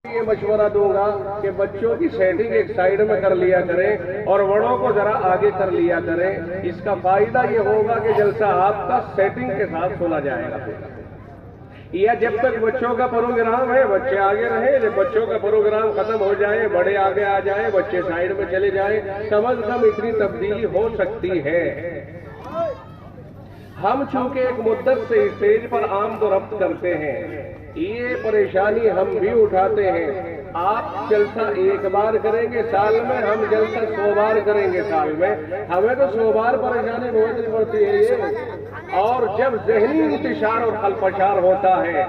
یہ مشورہ دوں گا کہ بچوں کی سیٹنگ ایک سائیڈ میں کر لیا کریں اور بڑوں کو ذرا آگے کر لیا کریں. اس کا فائدہ یہ ہوگا کہ جلسہ آپ کا سیٹنگ کے ساتھ سنا جائے گا. یا جب تک بچوں کا پروگرام ہے بچے آگے رہیں، جب بچوں کا پروگرام ختم ہو جائے بڑے آگے آ جائیں، بچے سائیڈ میں چلے جائیں. کم از کم اتنی تبدیلی ہو سکتی ہے. ہم چونکہ ایک مدت سے اسٹیج پر آمد و رفت کرتے ہیں، یہ پریشانی ہم بھی اٹھاتے ہیں. آپ جلسہ ایک بار کریں گے سال میں، ہم جلسہ 100 بار کریں گے سال میں. ہمیں تو 100 بار پریشانی بھگتنی پڑتی ہے یہ. اور جب ذہنی انتشار اور خلفشار ہوتا ہے،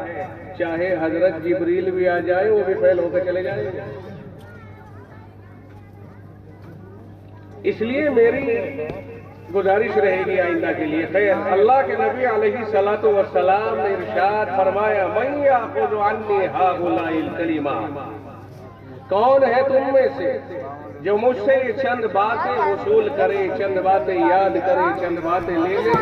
چاہے حضرت جبریل بھی آ جائے وہ بھی فیل ہو کے چلے جائیں گے. اس لیے میری گزارش رہے گی آئندہ کے لیے. خیر، اللہ کے نبی علیہ الصلوۃ والسلام نے ارشاد فرمایا من یاخذ عنی هؤلاء الکلمات، کون ہے تم میں سے جو مجھ سے یہ چند باتیں وصول کرے، چند باتیں یاد کرے، چند باتیں لے لے.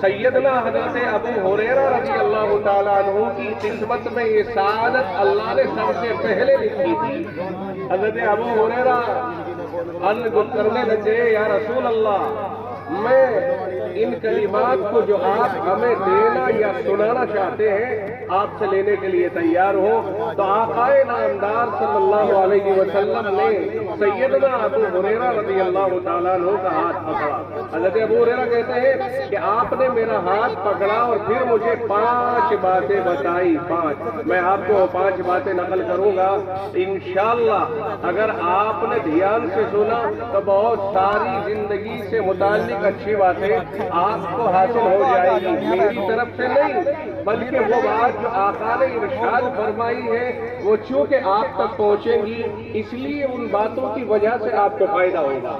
سیدنا حضرت ابو ہریرہ رضی اللہ تعالیٰ عنہ کی قسمت میں یہ سعادت اللہ نے سب سے پہلے لکھی تھی. حضرت ابو ہریرہ عرض کرنے لگے، یا رسول اللہ، میں ان کلمات کو جو آپ ہمیں دینا یا سنانا چاہتے ہیں آپ سے لینے کے لیے تیار ہو. تو آقا نامدار صلی اللہ علیہ وسلم نے سیدنا ابو ہریرہ رضی اللہ تعالیٰ عنہ کا ہاتھ پکڑا. حضرت ابو ہریرہ کہتے ہیں کہ آپ نے میرا ہاتھ پکڑا اور پھر مجھے 5 باتیں بتائی. 5 میں آپ کو 5 باتیں نقل کروں گا انشاءاللہ. اگر آپ نے دھیان سے سنا تو بہت ساری زندگی سے متعلق اچھی باتیں آپ کو حاصل ہو جائے گی. میری طرف سے نہیں بلکہ وہ بات جو آقا نے ارشاد فرمائی ہے وہ چونکہ آپ تک پہنچے گی، اس لیے ان باتوں کی وجہ سے آپ کو فائدہ ہوگا.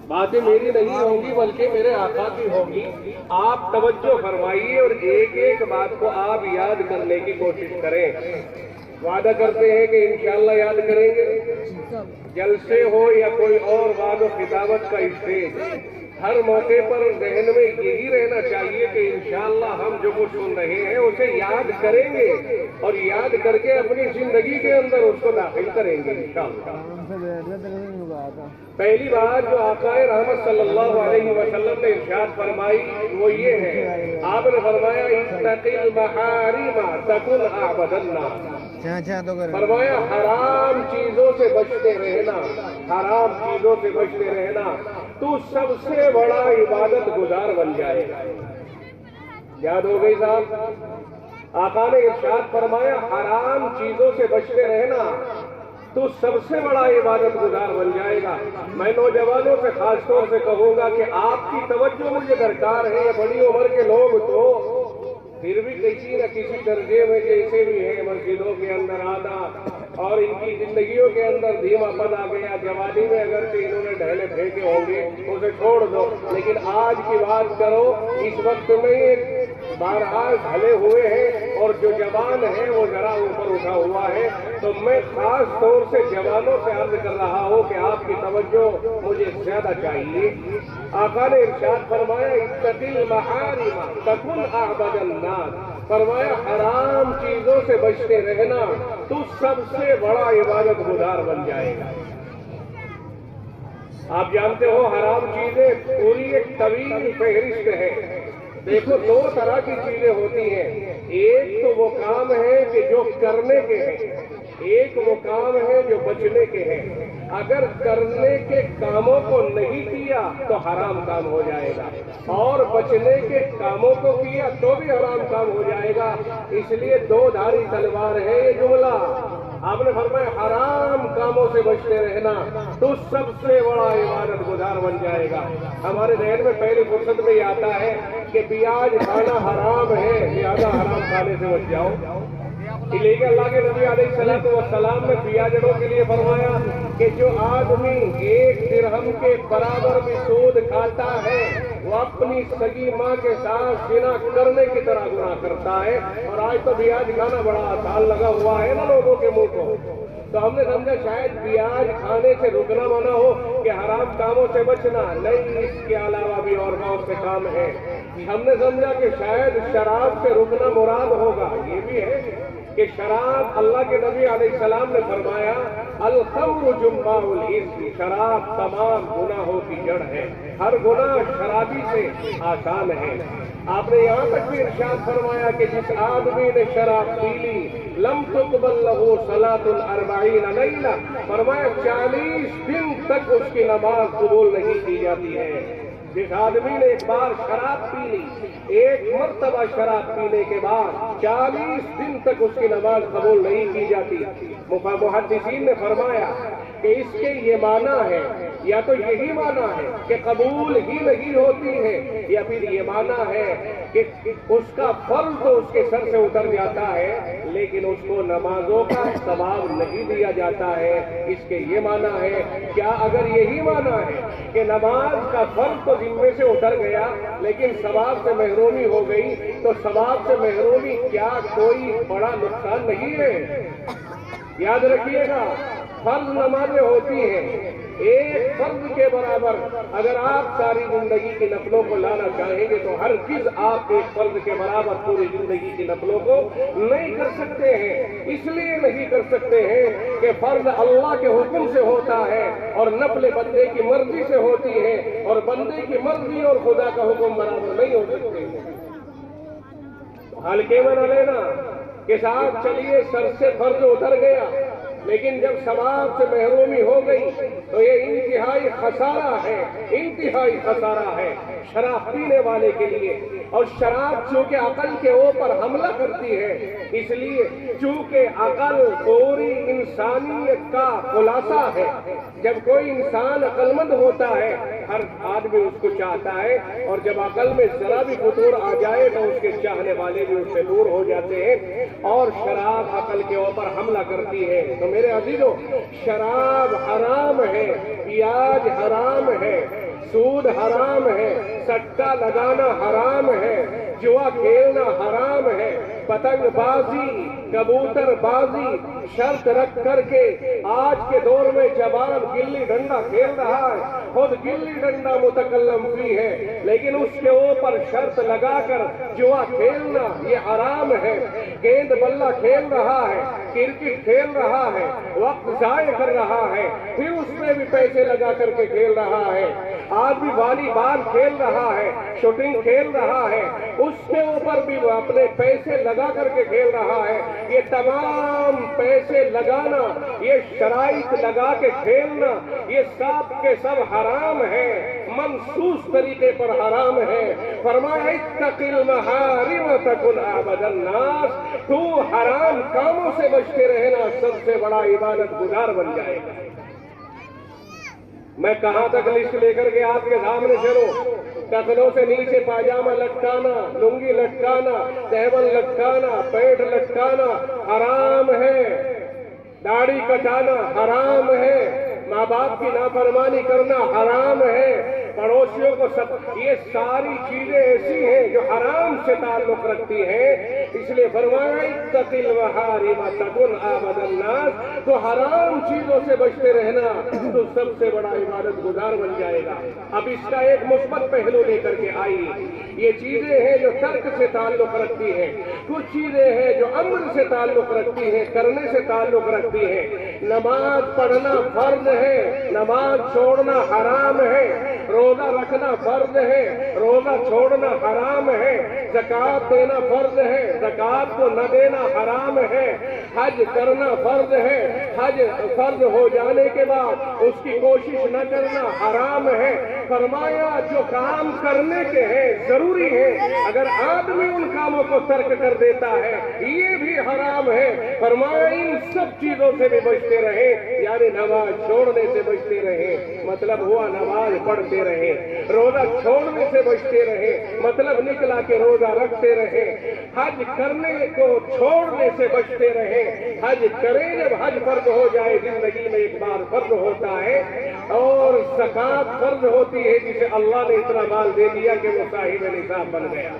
باتیں میری نہیں ہوں گی بلکہ میرے آقا کی ہوگی. آپ توجہ فرمائیے اور ایک ایک بات کو آپ یاد کرنے کی کوشش کریں. وعدہ کرتے ہیں کہ انشاءاللہ یاد کریں گے. جلسے ہو یا کوئی اور وعد و خطابت کا اسٹیج، ہر موقع پر ذہن میں یہی رہنا چاہیے کہ انشاءاللہ ہم جو کچھ سن رہے ہیں اسے یاد کریں گے اور یاد کر کے اپنی زندگی کے اندر اس کو داخل کریں گے انشاءاللہ. پہلی بات جو آقا رحمت صلی اللہ علیہ وسلم نے ارشاد فرمائی وہ یہ ہے، آپ نے فرمایا اتق المحارم تکن اعبد الناس. فرمایا حرام چیزوں سے بچتے رہنا، حرام چیزوں سے بچتے رہنا تو سب سے بڑا عبادت گزار بن جائے گا. یاد ہو گئی صاحب؟ آقا نے ارشاد فرمایا حرام چیزوں سے بچتے رہنا تو سب سے بڑا عبادت گزار بن جائے گا. میں نوجوانوں سے خاص طور سے کہوں گا کہ آپ کی توجہ مجھے درکار ہے. بڑی عمر کے لوگ تو پھر بھی کسی نہ کسی درجے میں جیسے بھی ہیں مسجدوں کے اندر آنا اور ان کی زندگیوں کے اندر دھیما پن آ گیا. جوانی میں اگرچہ انہوں نے ڈھیلے پھینکے ہوں گے اسے چھوڑ دو، لیکن آج کی بات کرو اس وقت میں بہرحال ڈھلے ہوئے ہیں اور جو جوان ہے وہ ذرا اوپر اٹھا ہوا ہے. تو میں خاص طور سے جوانوں سے عرض کر رہا ہوں کہ آپ کی توجہ مجھے زیادہ چاہیے. آقا نے ارشاد فرمایا اتق المحارم تکن اعبد الناس. فرمایا حرام چیزوں سے بچتے رہنا تو سب سے بڑا عبادت گزار بن جائے گا. آپ جانتے ہو حرام چیزیں پوری ایک طویل فہرست ہے. دیکھو 2 طرح کی چیزیں ہوتی ہیں. ایک تو وہ کام ہے کہ جو کرنے کے ہیں، ایک وہ کام ہے جو بچنے کے ہیں. اگر کرنے کے کاموں کو نہیں کیا تو حرام کام ہو جائے گا اور بچنے کے کاموں کو کیا تو بھی حرام کام ہو جائے گا. اس لیے 2 دھاری تلوار ہے یہ جملہ. آپ نے فرمایا حرام کاموں سے بچتے رہنا تو سب سے بڑا عبادت گزار بن جائے گا. ہمارے ذہن میں پہلی فرصت میں یہ آتا ہے کہ پیاز کھانا حرام ہے لہذا حرام کھانے سے بچ جاؤ. لیکن اللہ کے نبی علیہ الصلوۃ والسلام نے پیاجڑوں کے لیے فرمایا کہ جو آدمی 1 درہم کے برابر بھی سود کھاتا ہے وہ اپنی سگی ماں کے ساتھ زنا کرنے کی طرح گناہ کرتا ہے. اور آج تو پیاز کھانا بڑا آسان لگا ہوا ہے نا لوگوں کے منہ کو. تو ہم نے سمجھا شاید پیاز کھانے سے رکنا منع ہو کہ حرام کاموں سے بچنا. نہیں، اس کے علاوہ بھی اور بہت سے کام ہیں. ہم نے سمجھا کہ شاید شراب سے رکنا مراد ہوگا، یہ بھی ہے. کہ شراب، اللہ کے نبی علیہ السلام نے فرمایا الخمر جماع الاسم، شراب تمام گناہوں کی جڑ ہے، ہر گناہ شرابی سے آسان ہے۔ آپ نے یہاں تک بھی ارشاد فرمایا کہ جس آدمی نے شراب پی لی لم تقبل لہ صلاۃ الاربعین لیلہ، فرمایا 40 دن تک اس کی نماز قبول نہیں کی جاتی ہے۔ جس آدمی نے ایک بار شراب پی لی، ایک مرتبہ شراب پینے کے بعد 40 دن تک اس کی نماز قبول نہیں کی جاتی۔ محدثین نے فرمایا کہ اس کے یہ معنی ہے، یا تو یہی معنی ہے کہ قبول ہی نہیں ہوتی ہے، یا پھر یہ معنی ہے کہ اس کا فرض تو اس کے سر سے اتر جاتا ہے لیکن اس کو نمازوں کا ثواب نہیں دیا جاتا ہے۔ اس کے یہ معنی ہے، کیا اگر یہی معنی ہے کہ نماز کا فرض تو ذمے سے اتر گیا لیکن ثواب سے محرومی ہو گئی، تو ثواب سے محرومی کیا کوئی بڑا نقصان نہیں ہے؟ یاد رکھیے گا، فرض نمازیں ہوتی ہیں، ایک فرض کے برابر اگر آپ ساری زندگی کی نفلوں کو لانا چاہیں گے تو ہر چیز آپ ایک فرض کے برابر پوری زندگی کی نفلوں کو نہیں کر سکتے ہیں۔ اس لیے نہیں کر سکتے ہیں کہ فرض اللہ کے حکم سے ہوتا ہے اور نفل بندے کی مرضی سے ہوتی ہے، اور بندے کی مرضی اور خدا کا حکم برابر نہیں ہو سکتے ہیں۔ ہلکے میں نہ لینا کہ صاحب چلیے سر سے فرض اتر گیا لیکن جب ثواب سے محرومی ہو گئی تو یہ انتہائی خسارہ ہے، انتہائی خسارہ ہے شراب پینے والے کے لیے۔ اور شراب چونکہ عقل کے اوپر حملہ کرتی ہے، اس لیے چونکہ عقل پوری انسانیت کا خلاصہ ہے، جب کوئی انسان عقل مند ہوتا ہے ہر آدمی اس کو چاہتا ہے، اور جب عقل میں ذرا بھی فتور آ جائے تو اس کے چاہنے والے بھی اس سے دور ہو جاتے ہیں، اور شراب عقل کے اوپر حملہ کرتی ہے۔ تو میرے عزیزوں، شراب حرام ہے، پیاز حرام ہے، سود حرام ہے، سٹا لگانا حرام ہے، جوا کھیلنا حرام ہے، پتنگ بازی، کبوتر بازی شرط رکھ کر کے آج کے دور میں جوان گلی ڈنڈا کھیل رہا ہے، خود گلی ڈنڈا متکلم بھی ہے، لیکن اس کے اوپر شرط لگا کر جوا کھیلنا یہ حرام ہے۔ گیند بلہ کھیل رہا ہے، کرکٹ کھیل رہا ہے، وقت ضائع کر رہا ہے، پھر اس میں بھی پیسے لگا کر کے کھیل رہا ہے۔ آدمی والی بال کھیل رہا ہے، شوٹنگ کھیل رہا ہے، اس کے اوپر بھی وہ اپنے پیسے لگا کر کے کھیل رہا ہے۔ یہ تمام پیسے لگانا، یہ شرائط لگا کے کھیلنا، یہ سب کے سب حرام ہے، منصوص طریقے پر حرام ہے۔ فرمایا اتق المحارم تکن اعبد الناس، تو حرام کاموں سے بچتے رہنا سب سے بڑا عبادت گزار بن جائے گا۔ میں کہاں تک لسٹ لے کر کے آپ کے سامنے چلوں؟ ٹخنوں سے نیچے پاجامہ لٹکانا، لنگی لٹکانا، تہبند لٹکانا، پیٹ لٹکانا حرام ہے، داڑھی کٹانا حرام ہے، ماں باپ کی نافرمانی کرنا حرام ہے، پڑوسیوں کو یہ ساری چیزیں ایسی ہیں جو حرام سے تعلق رکھتی ہیں۔ اس لیے فرمایا اتق المحارم تکن اعبد الناس، تو حرام چیزوں سے بچتے رہنا تو سب سے بڑا عبادت گزار بن جائے گا۔ اب اس کا ایک مثبت پہلو لے کر کے آئیے۔ یہ چیزیں ہیں جو ترک سے تعلق رکھتی ہیں، کچھ چیزیں ہیں جو امر سے تعلق رکھتی ہیں، کرنے سے تعلق رکھتی ہیں۔ نماز پڑھنا فرض ہے، نماز چھوڑنا حرام ہے، روزہ رکھنا فرض ہے، روزہ چھوڑنا حرام ہے، زکوٰۃ دینا فرض ہے، زکوٰۃ کو نہ دینا حرام ہے، حج کرنا فرض ہے، حج فرض ہو جانے کے بعد اس کی کوشش نہ کرنا حرام ہے۔ فرمایا جو کام کرنے کے ہیں ضروری ہے، اگر آدمی ان کاموں کو ترک کر دیتا ہے یہ بھی حرام ہے۔ فرمایا ان سب چیزوں سے بھی بچتے رہے، یعنی نماز چھوڑنے سے بچتے رہے، مطلب ہوا نماز پڑھتے رہے، روزہ چھوڑنے سے بچتے رہے، مطلب نکلا کہ روزہ رکھتے رہے، حج کرنے کو چھوڑنے سے بچتے رہے، حج کریں جب حج فرض ہو جائے، زندگی میں ایک بار فرض ہوتا ہے، اور زکوٰۃ فرض ہوتی ہے جسے اللہ نے اتنا مال دے دیا کہ وہ صاحب نصاب بن گیا۔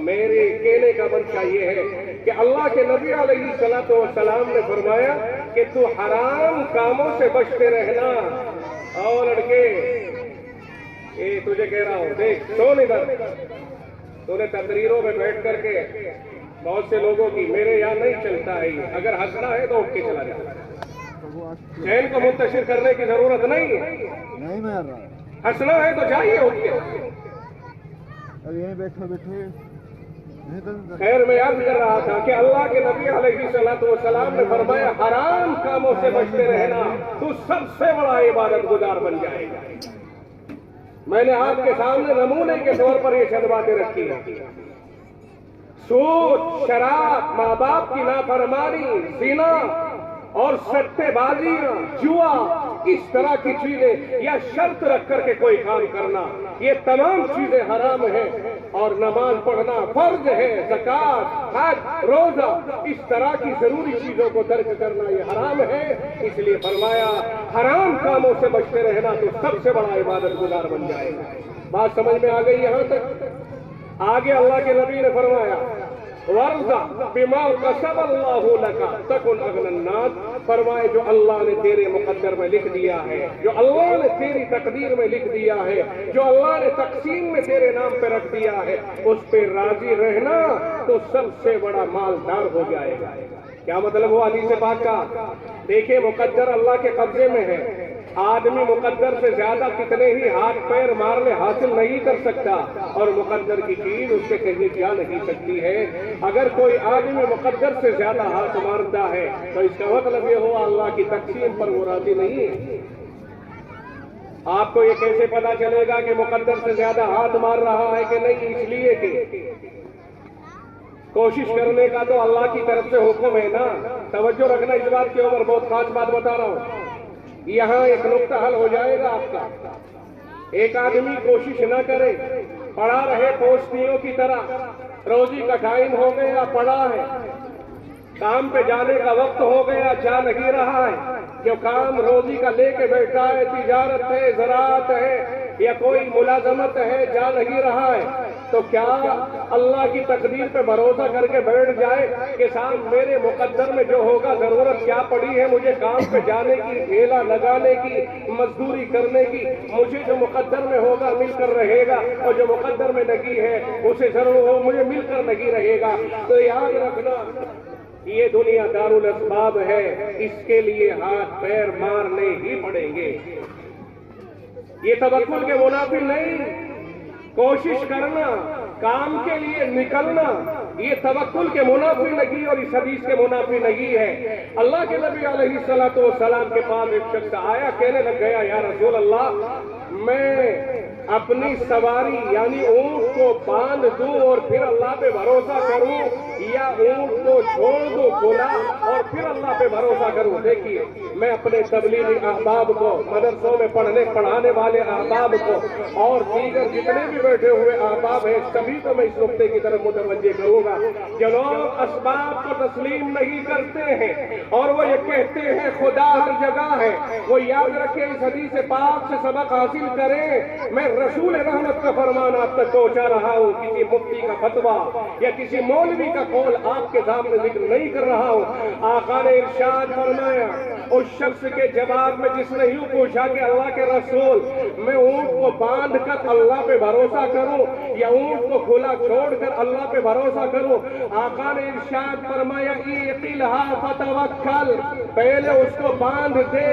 میرے کہنے کا منشا یہ ہے کہ اللہ کے نبی علیہ الصلوۃ والسلام نے فرمایا کہ تو حرام کاموں سے بچتے رہنا۔ اور لڑکے تجھے کہہ رہا ہوں، دیکھ سن ادھر، تو نے تقریروں میں بیٹھ کر کے بہت سے لوگوں کی میرے یہاں نہیں چلتا ہے یہ، اگر ہنسنا ہے تو اٹھ کے چلا جاتا ہے، چین کو منتشر کرنے کی ضرورت نہیں ہے، نہیں مار رہا، ہنسنا ہے تو جائیے اٹھ کے۔ اب یہیں بیٹھو بیٹھے۔ خیر میں عرض کر رہا تھا کہ اللہ کے نبی علیہ السلام نے فرمایا حرام کاموں سے بچتے رہنا تو سب سے بڑا عبادت گزار بن جائے گا۔ میں نے آپ کے سامنے نمونے کے طور پر یہ چند باتیں رکھی ہیں، سود، شراب، ماں باپ کی نافرمانی، زنا اور سٹے بازیاں، جوا، اس طرح کی چیزیں یا شرط رکھ کر کے کوئی کام کرنا، یہ تمام چیزیں حرام ہیں، اور نماز پڑھنا فرض ہے، زکوٰۃ، حج، روزہ، اس طرح کی ضروری چیزوں کو ترک کرنا یہ حرام ہے۔ اس لیے فرمایا حرام کاموں سے بچتے رہنا تو سب سے بڑا عبادت گزار بن جائے گا۔ بات سمجھ میں آ گئی یہاں تک؟ آگے اللہ کے نبی نے فرمایا وَارْضَ بِمَا كَتَبَ اللَّهُ لَكَ تَكُنْ أَغْنَى النَّاسِ، فرمائے جو اللہ نے تیرے مقدر میں لکھ دیا ہے، جو اللہ نے تیری تقدیر میں لکھ دیا ہے، جو اللہ نے تقسیم میں تیرے نام پہ رکھ دیا ہے، اس پہ راضی رہنا تو سب سے بڑا مالدار ہو جائے گا۔ کیا مطلب ہوا حدیث پاک کا؟ دیکھیں مقدر اللہ کے قبضے میں ہے، آدمی مقدر سے زیادہ کتنے ہی ہاتھ پیر مارنے حاصل نہیں کر سکتا، اور مقدر کی چیز اس سے کہیں جا نہیں سکتی ہے۔ اگر کوئی آدمی مقدر سے زیادہ ہاتھ مارتا ہے تو اس کا مطلب یہ ہوا اللہ کی تقسیم پر وہ راضی نہیں ہے۔ آپ کو یہ کیسے پتا چلے گا کہ مقدر سے زیادہ ہاتھ مار رہا ہے کہ نہیں؟ اس لیے کہ کوشش کرنے کا تو اللہ کی طرف سے حکم ہے نا۔ توجہ رکھنا اس بات کے اوپر، بہت خاص بات بتا رہا ہوں، یہاں ایک نقطہ حل ہو جائے گا آپ کا۔ ایک آدمی کوشش نہ کرے، پڑا رہے پوسٹیوں کی طرح، روزی کا ٹائم ہو گیا، پڑا ہے، کام پہ جانے کا وقت ہو گیا، جا نہیں رہا ہے، جو کام روزی کا لے کے بیٹھا ہے، تجارت ہے، زراعت ہے یا کوئی ملازمت ہے، جا نہیں رہا ہے، تو کیا اللہ کی تقدیر پہ بھروسہ کر کے بیٹھ جائے کہ صاحب میرے مقدر میں جو ہوگا، ضرورت کیا پڑی ہے مجھے کام پہ جانے کی، ٹھیلا لگانے کی، مزدوری کرنے کی، مجھے جو مقدر میں ہوگا مل کر رہے گا، اور جو مقدر میں لگی ہے اسے ضرور مجھے مل کر لگی رہے گا۔ تو یاد رکھنا یہ دنیا دارالاسباب ہے، اس کے لیے ہاتھ پیر مارنے ہی پڑیں گے۔ یہ توکل کے منافی نہیں، کوشش کرنا، کام کے لیے نکلنا، یہ توکل کے منافی نہیں اور اس حدیث کے منافی نہیں ہے۔ اللہ کے نبی علیہ السلام کے پاس ایک شخص آیا، کہنے لگ گیا یا رسول اللہ، میں اپنی سواری یعنی اونٹ کو باندھ دوں اور پھر اللہ پہ بھروسہ کروں، یا اونٹ کو چھوڑ دوں کھلا اور پھر اللہ پہ بھروسہ کروں؟ دیکھیے میں اپنے تبلیغی احباب کو، مدرسوں میں پڑھانے والے احباب کو اور دیگر جتنے بھی بیٹھے ہوئے احباب ہیں سبھی کو میں اس نقطے کی طرف متوجہ کروں گا۔ جو لوگ اسباب کو تسلیم نہیں کرتے ہیں اور وہ یہ کہتے ہیں خدا ہر جگہ ہے، وہ یاد رکھیں، اس حدیث پاک سے سبق حاصل کریں۔ میں رسول رحمت کا فرمان آپ تک پہنچا رہا ہوں، کسی مفتی کا فتویٰ یا کسی مولوی کا قول آپ کے سامنے ذکر نہیں کر رہا ہوں۔ آقا نے ارشاد فرمایا اس شخص کے جواب میں جس نے یوں پوچھا کہ اللہ کے رسول میں اونٹ کو باندھ کر اللہ پہ بھروسہ کروں یا اونٹ کو کھلا چھوڑ کر اللہ پہ بھروسہ کروں؟ آقا نے ارشاد فرمایا اعقلها فتوکل، پہلے اس کو باندھ دے،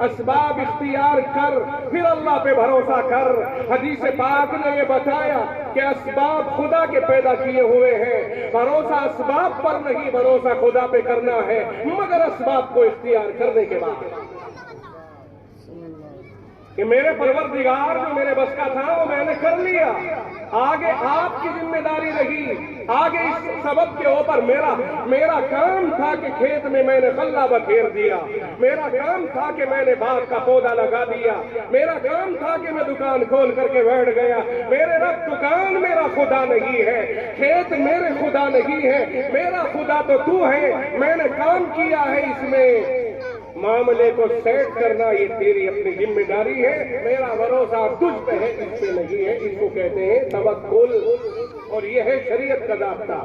اسباب اختیار کر، پھر اللہ پہ بھروسہ کر۔ حدیث پاک نے یہ بتایا کہ اسباب خدا کے پیدا کیے ہوئے ہیں، بھروسہ اسباب پر نہیں، بھروسہ خدا پہ کرنا ہے، مگر اسباب کو اختیار کرنے کے بعد کہ میرے پروردگار جو میرے بس کا تھا وہ میں نے کر لیا، آگے آپ کی ذمہ داری رہی، آگے اس سبب کے اوپر میرا کام تھا کہ کھیت میں میں نے غلہ بکھیر دیا، میرا کام تھا کہ میں نے باغ کا پودا لگا دیا، میرا کام تھا کہ میں دکان کھول کر کے بیٹھ گیا۔ میرے رب دکان میرا خدا نہیں ہے، کھیت میرے خدا نہیں ہے، میرا خدا تو تو ہے، میں نے کام کیا ہے، اس میں معاملے کو سیٹ کرنا یہ تیری اپنی ذمہ داری ہے، میرا بھروسہ تجھ پہ ہے، اس پہ نہیں ہے۔ اس کو کہتے ہیں توکل، اور یہ ہے شریعت کا ضابطہ۔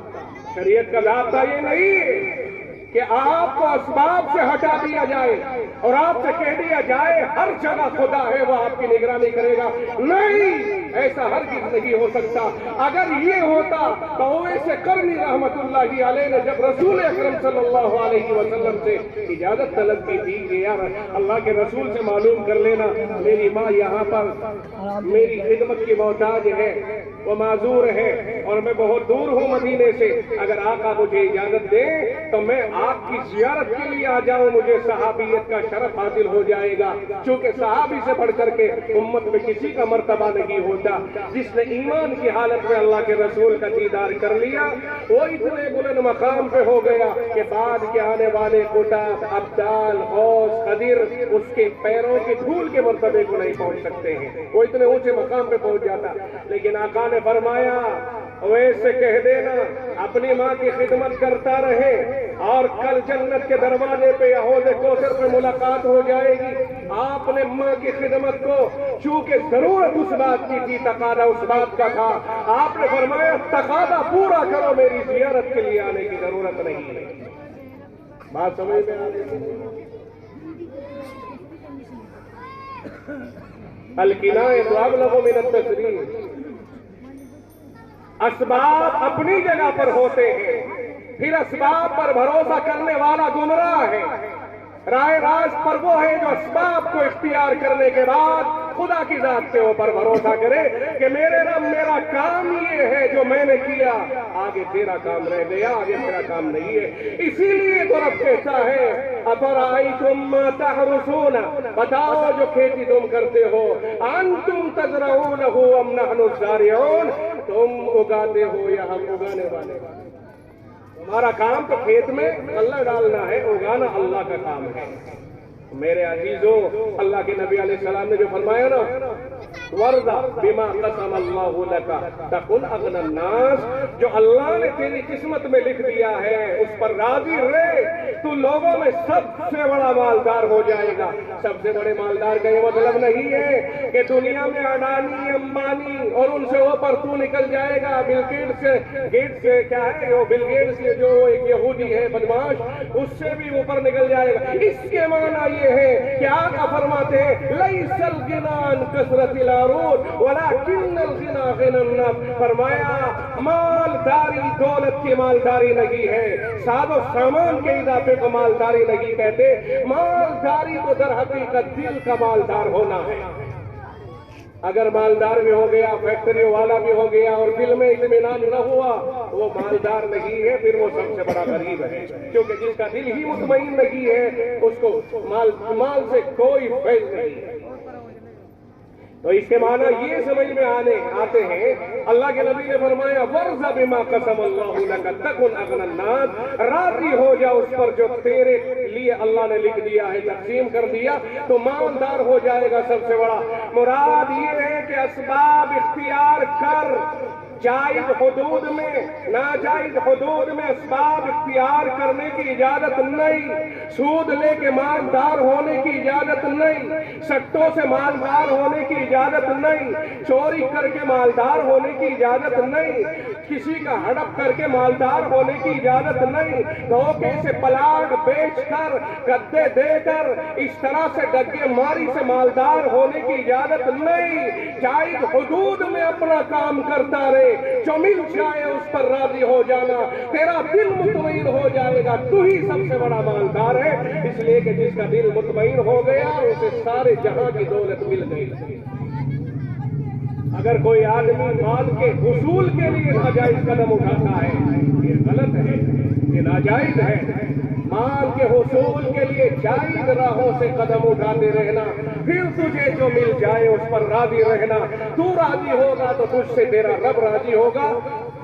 شریعت کا ضابطہ یہ نہیں ہے کہ آپ کو اسباب سے ہٹا دیا جائے اور آپ سے کہہ دیا جائے ہر جگہ خدا ہے وہ آپ کی نگرانی کرے گا، نہیں، ایسا ہرگز نہیں ہو سکتا۔ اگر یہ ہوتا تو اویس قرنی رحمت اللہ علیہ نے جب رسول اکرم صلی اللہ علیہ وسلم سے اجازت طلب کی تھی کہ یار اللہ کے رسول سے معلوم کر لینا میری ماں یہاں پر میری خدمت کی محتاج ہے، وہ معذور ہے اور میں بہت دور ہوں مدینے سے، اگر آقا مجھے اجازت دے تو میں آپ کی زیارت کے لیے آ جاؤں، مجھے صحابیت کا شرف حاصل ہو جائے گا، چونکہ صحابی سے بڑھ کر کے امت میں کسی کا مرتبہ نہیں ہوتا۔ جس نے ایمان کی حالت میں اللہ کے رسول کا دیدار کر لیا وہ اتنے بلند مقام پہ ہو گیا کہ بعد کے آنے والے قطب، ابدال، غوث، خضر اس کے پیروں کی دھول کے مرتبے کو نہیں پہنچ سکتے ہیں، وہ اتنے اونچے مقام پہ پہنچ جاتا۔ لیکن آقا نے فرمایا ویسے کہہ دینا اپنی ماں کی خدمت کرتا رہے اور کل جنت کے دروازے پہ حوض کوثر پہ ملاقات ہو جائے گی۔ آپ نے ماں کی خدمت کو چونکہ ضرورت اس بات کی تھی، تقاضا اس بات کا تھا، آپ نے فرمایا تقاضا پورا کرو، میری زیارت کے لیے آنے کی ضرورت نہیں ہے۔ بات سمجھ میں آ رہی؟ الکنایۃ ابلغ من التصریح۔ اسباب اپنی جگہ پر ہوتے ہیں، پھر اسباب پر بھروسہ کرنے والا گمراہ ہے۔ راہ راست پر وہ ہے جو اسباب کو اختیار کرنے کے بعد خدا کی ذات کے اوپر بھروسہ کرے کہ میرے رب میرا کام یہ ہے جو میں نے کیا، آگے تیرا کام رہ گیا، آگے میرا کام نہیں ہے۔ اسی لیے تو رب کہتا ہے افرأیتم ما تحرثون، بتاؤ جو کھیتی تم کرتے ہو، انتم تزرعونہ ام نحن الزارعون، تم اگاتے ہو یا ہم اگانے والے؟ ہمارا کام تو کھیت میں اللہ ڈالنا ہے، اگانا اللہ کا کام ہے۔ میرے عزیزوں، اللہ کے نبی علیہ السلام نے جو فرمایا نا وَرْضَ بِمَا قَسَمَ اللَّهُ لَكَ تَكُنْ أَغْنَى النَّاسِ، جو اللہ نے تیری قسمت میں لکھ دیا ہے اس پر راضی رہے تو لوگوں میں سب سے بڑا مالدار ہو جائے گا۔ سب سے بڑے مالدار کا یہ مطلب نہیں ہے کہ دنیا میں اڈانی، امبانی اور ان سے اوپر تو نکل جائے گا، بل گیٹس سے کیا ہے وہ بل گیٹس جو ایک یہودی ہے بدماش، اس سے بھی اوپر نکل جائے گا۔ اس کے معنی یہ ہے کہ آقا فرماتے ہیں لیس الغنی عن کثرت العروض ولکن الغنی غنی النفس، فرمایا مالداری دولت کی مالداری نہیں ہے، ساز و سامان کے اضافے کو مالداری نہیں کہتے، مالداری تو در حقیقت دل کا مالدار ہونا ہے۔ اگر مالدار بھی ہو گیا، فیکٹری والا بھی ہو گیا اور دل میں اطمینان نہ ہوا، وہ مالدار نہیں ہے، پھر وہ سب سے بڑا غریب ہے، کیونکہ جس کا دل ہی مطمئن نہیں ہے اس کو مال سے کوئی فیض نہیں ہے۔ تو اس کے معنی یہ سمجھ میں آتے ہیں، اللہ کے نبی نے فرمایا وَرْضَ بِمَا قَسَمَ اللَّهُ لَكَ تَكُنْ أَغْنَى النَّاسِ، راضی ہو جا اس پر جو تیرے لیے اللہ نے لکھ دیا ہے، تقسیم کر دیا تو مالدار ہو جائے گا سب سے بڑا۔ مراد یہ ہے کہ اسباب اختیار کر، جائز حدود میں، ناجائز حدود میں اسباب اختیار کرنے کی اجازت نہیں، سود لے کے مالدار ہونے کی اجازت نہیں، سٹوں سے مالدار ہونے کی اجازت نہیں، چوری کر کے مالدار ہونے کی اجازت نہیں، کسی کا ہڑپ کر کے مالدار ہونے کی اجازت نہیں، دھوکے سے پلاٹ بیچ کر، گدے دے کر، اس طرح سے ڈگے ماری سے مالدار ہونے کی اجازت نہیں۔ جائز حدود میں اپنا کام کرتا رہے، جو مل جائے اس پر راضی ہو جانا، تیرا دل مطمئن ہو جائے گا، تو ہی سب سے بڑا مالدار ہے۔ اس لیے کہ جس کا دل مطمئن ہو گیا اسے سارے جہاں کی دولت مل گئی۔ اگر کوئی آدمی مال کے حصول کے لیے ناجائز قدم اٹھاتا ہے، یہ غلط ہے، یہ ناجائز ہے۔ مال کے حصول کے لیے جائز راہوں سے قدم اٹھاتے رہنا، پھر تجھے جو مل جائے اس پر راضی رہنا، تو راضی ہوگا تو تجھ سے تیرا رب راضی ہوگا۔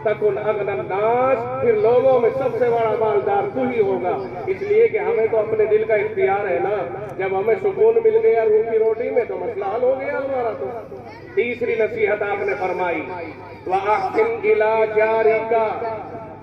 تکن اغنى الناس، پھر لوگوں میں سب سے بڑا مالدار تو ہی ہوگا۔ اس لیے کہ ہمیں تو اپنے دل کا اختیار ہے نا، جب ہمیں سکون مل گیا روٹی روٹی میں تو مسئلہ حل ہو گیا ہمارا۔ تو تیسری نصیحت آپ نے فرمائی وَأَحْسِنْ إِلَىٰ جَارِكَ،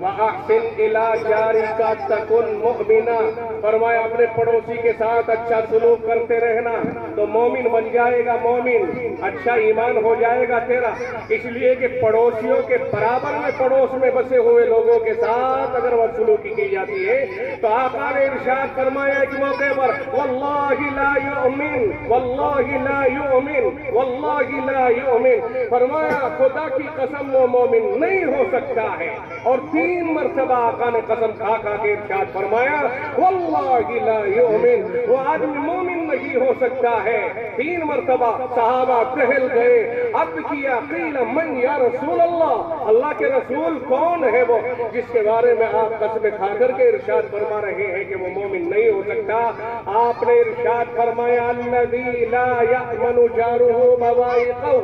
وَأَحْسِنْ إِلَىٰ جَارِكَ تَكُنْ مُؤْمِنًا، فرمایا اپنے پڑوسی کے ساتھ اچھا سلوک کرتے رہنا تو مومن بن جائے گا، مومن اچھا ایمان ہو جائے گا تیرا۔ اس لیے کہ پڑوسیوں کے برابر میں پڑوس میں بسے ہوئے لوگوں کے ساتھ اگر وہ سلوکی کی جاتی ہے تو آقا نے ارشاد فرمایا ایک موقع پر واللہ لا یؤمن، واللہ لا یؤمن، واللہ لا یؤمن، فرمایا خدا کی قسم وہ مومن نہیں ہو سکتا ہے۔ اور 3 مرتبہ آقا نے قسم کھا کھا کے ارشاد فرمایا واللہ لا یؤمن، وہ آدمی مومن نہیں ہو سکتا ہے۔ 3 مرتبہ صحابہ ٹہل گئے، اب کیا قیل من یا رسول اللہ، اللہ کے رسول کون ہے وہ جس کے بارے میں آپ قسم کھا کر کے ارشاد فرما رہے ہیں کہ وہ مومن نہیں ہو سکتا؟ آپ نے ارشاد فرمایا الذی لا یأمن جارہ بوائقہ،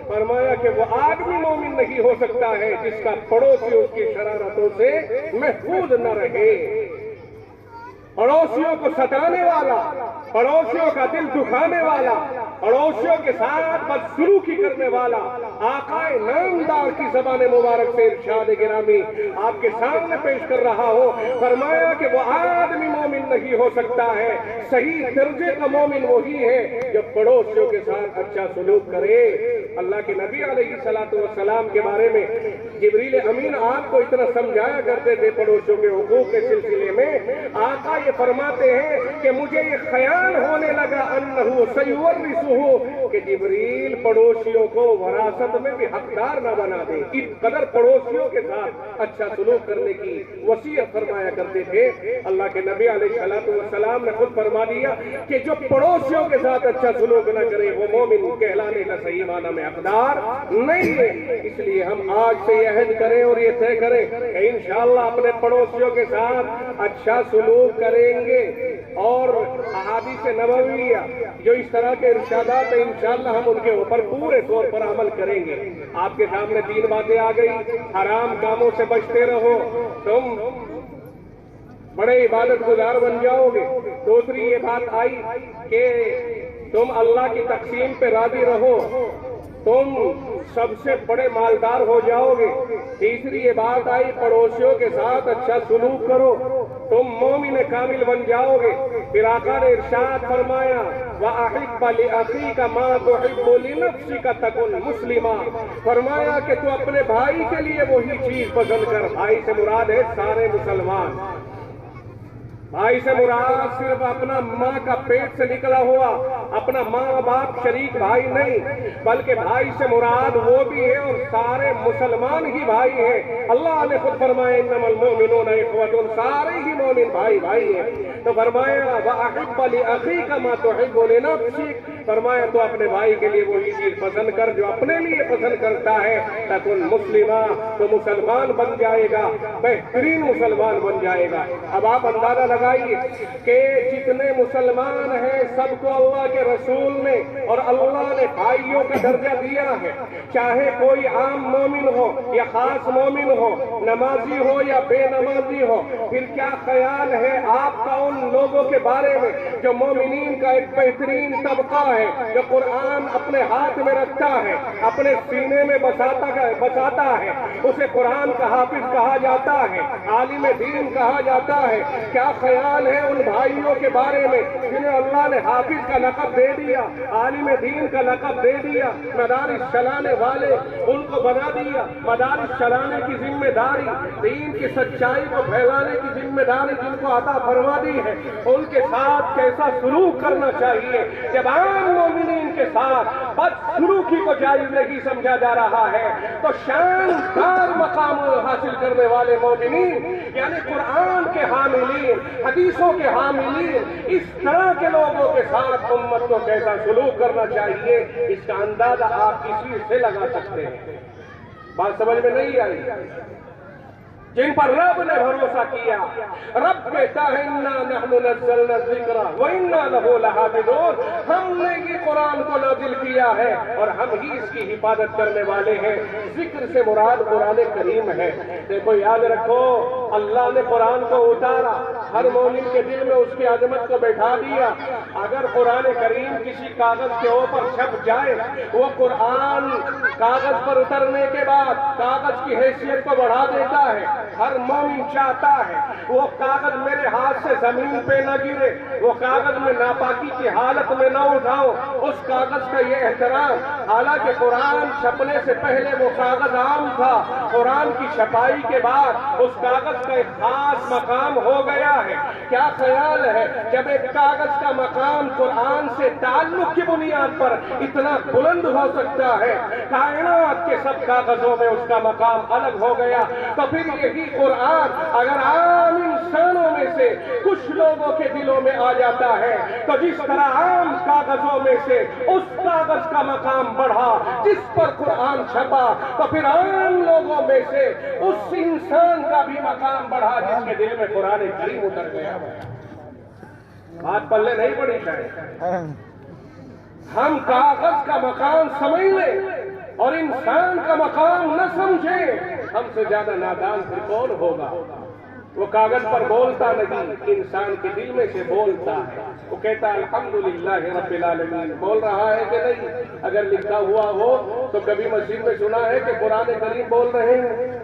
فرمایا کہ وہ آدمی مومن نہیں ہو سکتا ہے جس کا پڑوسی اس کی شرارتوں سے محفوظ نہ رہے۔ پڑوسیوں کو ستانے والا، پڑوسیوں کا دل دکھانے والا، پڑوسیوں کے ساتھ بدسلوکی کرنے والا، آقا نامدار کی زبان مبارک سے ارشاد گرامی آپ کے سامنے پیش کر رہا ہوں، فرمایا کہ وہ آدمی مومن نہیں ہو سکتا ہے، صحیح درجے کا مومن وہی ہے جو پڑوسیوں کے ساتھ اچھا سلوک کرے۔ اللہ کے نبی علیہ السلام کے بارے میں جبریل امین آپ کو اتنا سمجھایا کرتے تھے پڑوسیوں کے حقوق کے سلسلے میں، آقا یہ فرماتے ہیں کہ مجھے یہ خیال ہونے لگا انہو سیورثہ، کہ جبریل پڑوسیوں کو وراثت میں بھی حقدار نہ بنا دے۔ اس قدر پڑوسیوں کے ساتھ اچھا سلوک کرنے کی وصیت فرمایا کرتے تھے۔ اللہ کے نبی علیہ السلام نے خود فرما دیا کہ جو پڑوسیوں کے ساتھ اچھا سلوک نہ کرے وہ مومن کہلانے کا صحیح معنی میں حقدار نہیں ہے۔ اس لیے ہم آج سے یہ عہد کریں اور یہ طے کریں کہ انشاءاللہ اپنے پڑوسیوں کے ساتھ اچھا سلوک کریں گے، اور احادیث نبویہ جو اس طرح کے ارشادات ہیں انشاءاللہ ہم ان کے اوپر پورے طور پر عمل کریں گے۔ آپ کے سامنے 3 باتیں آ گئی، حرام کاموں سے بچتے رہو، تم بڑے عبادت گزار بن جاؤ گے۔ دوسری یہ بات آئی کہ تم اللہ کی تقسیم پہ راضی رہو، تم سب سے بڑے مالدار ہو جاؤ گے۔ تیسری یہ بات آئی پڑوسیوں کے ساتھ اچھا سلوک کرو، تم مومن کامل بن جاؤ گے۔ پھر آقا نے ارشاد فرمایا وَأَحِبَّ لِأَخِيكَ مَا تُحِبُّ لِنَفْسِكَ تَكُنْ مُسْلِمًا، فرمایا کہ تو اپنے بھائی کے لیے وہی چیز پسند کر۔ بھائی سے مراد ہے سارے مسلمان، بھائی سے مراد صرف اپنا ماں کا پیٹ سے نکلا ہوا اپنا ماں باپ شریک بھائی نہیں، بلکہ بھائی سے مراد وہ بھی ہے اور سارے مسلمان ہی بھائی ہیں۔ اللہ نے خود فرمایا انما المؤمنون اخوۃ، سارے ہی مومن بھائی بھائی ہیں۔ تو فرمایا وَأَحِبَّ لِأَخِيكَ مَا تُحِبُّ لِنَفْسِكَ، فرمایا تو اپنے بھائی کے لیے وہی چیز پسند کر جو اپنے لیے پسند کرتا ہے۔ تَكُنْ مُسْلِمًا، تو مسلمان بن جائے گا، بہترین مسلمان بن جائے گا۔ اب آپ اندازہ لگائیے کہ جتنے مسلمان ہیں سب کو اللہ کے رسول نے اور اللہ نے بھائیوں کا درجہ دیا ہے، چاہے کوئی عام مومن ہو یا خاص مومن ہو، نمازی ہو یا بے نمازی ہو۔ پھر کیا خیال ہے آپ کا ان لوگوں کے بارے میں جو مومنین کا ایک بہترین طبقہ ہے، جو قرآن اپنے ہاتھ میں رکھتا ہے، اپنے سینے میں بساتا ہے، اسے قرآن کا حافظ کہا جاتا ہے، عالم دین کہا جاتا ہے؟ کیا خیال ہے ان بھائیوں کے بارے میں جنہیں اللہ نے حافظ کا لقب دے دیا، عالم دین کا لقب دے دیا، مدارس چلانے والے ان کو بنا دیا، مدارس چلانے کی ذمہ داری، دین کی سچائی کو پھیلانے کی ذمہ داری جن کو عطا فرما دی ہے، ان کے ساتھ کیسا سلوک کرنا چاہیے؟ جب عام مومنین کے ساتھ بدسلوکی کو جائز نہیں سمجھا جا رہا ہے تو شاندار مقام حاصل کرنے والے مومنین یعنی قرآن کے حاملین، حدیثوں کے حاملین، اس طرح کے لوگوں کے ساتھ امت کو کیسا سلوک کرنا چاہیے، اس کا اندازہ آپ کسی سے لگا سکتے ہیں۔ بات سمجھ میں نہیں آئی؟ جن پر رب نے بھروسہ کیا، رب کہتا ہے اِنَّا نَحْنُ نَزَّلْنَا الذِّكْرَ وَإِنَّا لَهُ لَحَافِظُونَ، ہم نے یہ قرآن کو نازل کیا ہے اور ہم ہی اس کی حفاظت کرنے والے ہیں۔ ذکر سے مراد قرآن کریم ہے۔ دیکھو یاد رکھو، اللہ نے قرآن کو اتارا، ہر مومن کے دل میں اس کی عظمت کو بیٹھا دیا۔ اگر قرآن کریم کسی کاغذ کے اوپر چھپ جائے، وہ قرآن کاغذ پر اترنے کے بعد کاغذ کی حیثیت کو بڑھا دیتا ہے، ہر مومن چاہتا ہے وہ کاغذ میرے ہاتھ سے زمین پہ نہ گرے، وہ کاغذ میں ناپاکی کی حالت میں نہ اٹھاؤں، اس کاغذ کا یہ احترام۔ حالانکہ قرآن چھپنے سے پہلے وہ کاغذ عام تھا، قرآن کی چھپائی کے بعد اس کاغذ کا ایک خاص مقام ہو گیا ہے۔ کیا خیال ہے جب ایک کاغذ کا مقام قرآن سے تعلق کی بنیاد پر اتنا بلند ہو سکتا ہے، کائنات کے سب کاغذوں میں اس کا مقام الگ ہو گیا، تو پھر یہی قرآن اگر عام انسانوں میں سے کچھ لوگوں کے دلوں میں آ جاتا ہے تو جس طرح عام کاغذوں میں سے اس کاغذ کا مقام بڑھا جس پر قرآن چھپا، تو پھر عام لوگوں میں سے اس انسان کا بھی مقام بڑھا جس کے دل میں قرآن کریم اتر گیا۔ بات پلے نہیں پڑی شاید۔ ہم کاغذ کا مقام سمجھ لیں اور انسان کا مقام نہ سمجھیں، ہم سے زیادہ نادان پھر کون ہوگا؟ وہ کاغذ پر بولتا نہیں، انسان کے دل میں سے بولتا ہے۔ وہ کہتا ہے الحمدللہ رب العالمین، بول رہا ہے کہ نہیں؟ اگر لکھا ہوا ہو تو کبھی مسجد میں سنا ہے کہ قرآن کریم بول رہے ہیں؟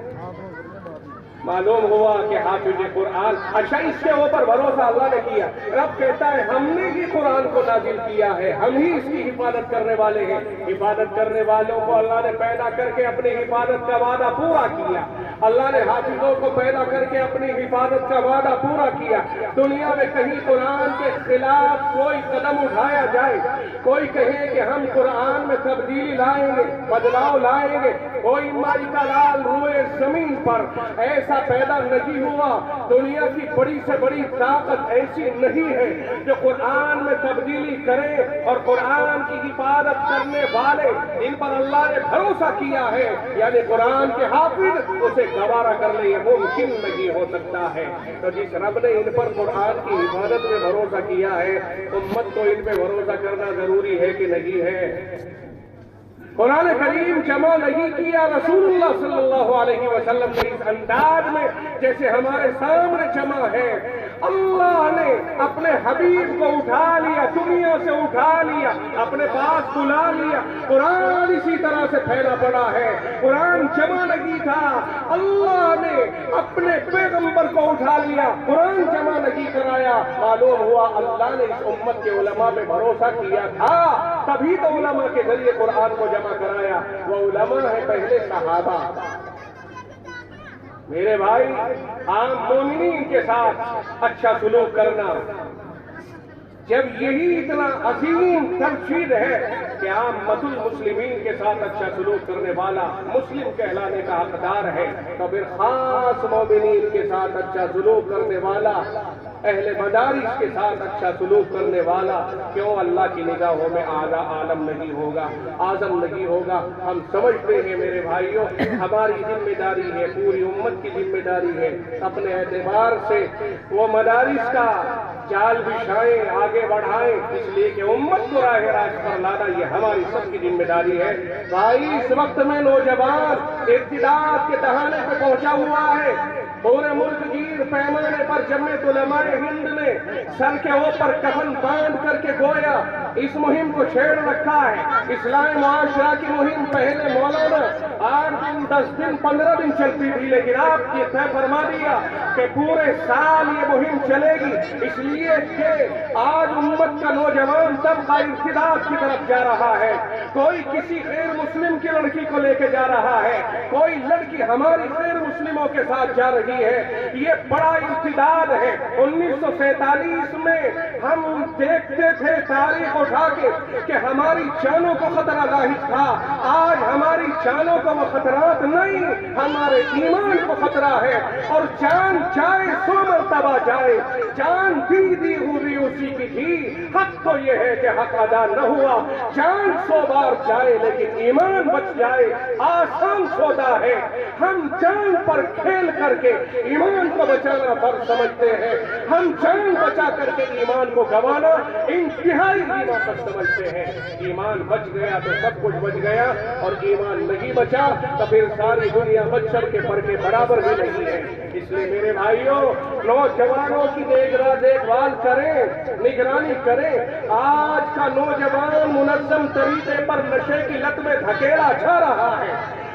معلوم ہوا کہ حافظ قرآن، اچھا اس کے اوپر بھروسہ اللہ نے کیا۔ رب کہتا ہے ہم نے ہی قرآن کو نازل کیا ہے، ہم ہی اس کی حفاظت کرنے والے ہیں۔ حفاظت کرنے والوں کو اللہ نے پیدا کر کے اپنی حفاظت کا وعدہ پورا کیا۔ اللہ نے حافظوں کو پیدا کر کے اپنی حفاظت کا وعدہ پورا کیا۔ دنیا میں کہیں قرآن کے خلاف کوئی قدم اٹھایا جائے، کوئی کہے کہ ہم قرآن میں تبدیلی لائیں گے، بدلاؤ لائیں گے، کوئی مائی کا لال روئے زمین پر ایسا پیدا نہیں ہوا۔ دنیا کی بڑی سے بڑی طاقت ایسی نہیں ہے جو قرآن میں تبدیلی کرے، اور قرآن کی حفاظت کرنے والے ان پر اللہ نے بھروسہ کیا ہے، یعنی قرآن کے حافظ اسے گوارا کر لے، یہ ممکن نہیں ہو سکتا ہے۔ تو جس رب نے ان پر قرآن کی حفاظت میں بھروسہ کیا ہے، امت کو ان پہ بھروسہ کرنا ضروری ہے کہ نہیں ہے؟ قرآن کریم جمع نہیں کیا رسول اللہ صلی اللہ علیہ وسلم نے اس انداز میں جیسے ہمارے سامنے جمع ہے۔ اللہ نے اپنے حبیب کو اٹھا لیا، دنیا سے اٹھا لیا، اپنے پاس بلا لیا۔ قرآن اسی طرح سے پھیلا پڑا ہے، قرآن جمع نہیں تھا، اللہ نے اپنے پیغمبر کو اٹھا لیا، قرآن جمع نہیں کرایا۔ معلوم ہوا اللہ نے اس امت کے علماء پہ بھروسہ کیا تھا، تبھی تو علماء کے ذریعے قرآن کو جمع کرایا۔ وہ علماء ہے پہلے صحابہ۔ میرے بھائی، عام مومنین کے ساتھ اچھا سلوک کرنا، جب یہی اتنا عظیم ترشید ہے کہ عامۃ المسلمین کے ساتھ اچھا سلوک کرنے والا مسلم کہلانے کا حقدار ہے، تو پھر خاص مومنین کے ساتھ اچھا سلوک کرنے والا، اہل مدارس کے ساتھ اچھا سلوک کرنے والا کیوں اللہ کی نگاہوں میں اعلیٰ عالم نہیں ہوگا، اعظم نہیں ہوگا؟ ہم سمجھتے ہیں میرے بھائیوں، ہماری ذمہ داری ہے، پوری امت کی ذمہ داری ہے، اپنے اعتبار سے وہ مدارس کا جال بچھائیں، آگے بڑھائیں، اس لیے کہ امت کو راہ راست پر لانا یہ ہماری سب کی ذمہ داری ہے۔ بھائی، اس وقت میں نوجوان ارتداد کے دہانے پہ پہنچا ہوا ہے۔ پورے ملک گیر پیمانے پر جمعیت علماء ہند نے سر کے اوپر کفن باندھ کر کے گویا اس مہم کو چھیڑ رکھا ہے۔ اصلاح معاشرہ کی مہم پہلے مولانا 8 دن 10 دن 15 دن چلتی تھی، لیکن آپ یہ طے فرما دیا کہ پورے سال یہ مہم چلے گی، اس لیے کہ آج امت کا نوجوان طبقہ ارتداد کی طرف جا رہا ہے۔ کوئی کسی غیر مسلم کی لڑکی کو لے کے جا رہا ہے، کوئی لڑکی ہماری غیر مسلموں کے ساتھ جا رہی ہے، یہ بڑا ارتداد ہے۔ 1947 میں ہم دیکھتے تھے تاریخ اٹھا کے کہ ہماری جانوں کو خطرہ لاحق تھا، آج ہماری جانوں کو وہ خطرات نہیں، ہمارے ایمان کو خطرہ ہے، اور جان جائے 100 مرتبہ جائے، جان دی ہوئی اسی کی تھی۔ حق تو یہ ہے کہ حق ادا نہ ہوا، جان 100 بار جائے لیکن ایمان بچ جائے، آسان سودا ہے۔ ہم جان پر کھیل کر کے ایمان کو بچانا فرض سمجھتے ہیں، ہم جان بچا کر کے ایمان کو گنوانا انتہائی حقیقت سمجھتے ہیں۔ ایمان بچ گیا تو سب کچھ بچ گیا، اور ایمان نہیں بچا تو پھر ساری دنیا مچھر کے پر کے برابر بھی نہیں ہے۔ اس لیے میرے بھائیوں، نوجوانوں کی دیکھ بھال کریں، نگرانی کریں۔ آج کا نوجوان منظم طریقے پر نشے کی لت میں دھکیلا جا رہا ہے،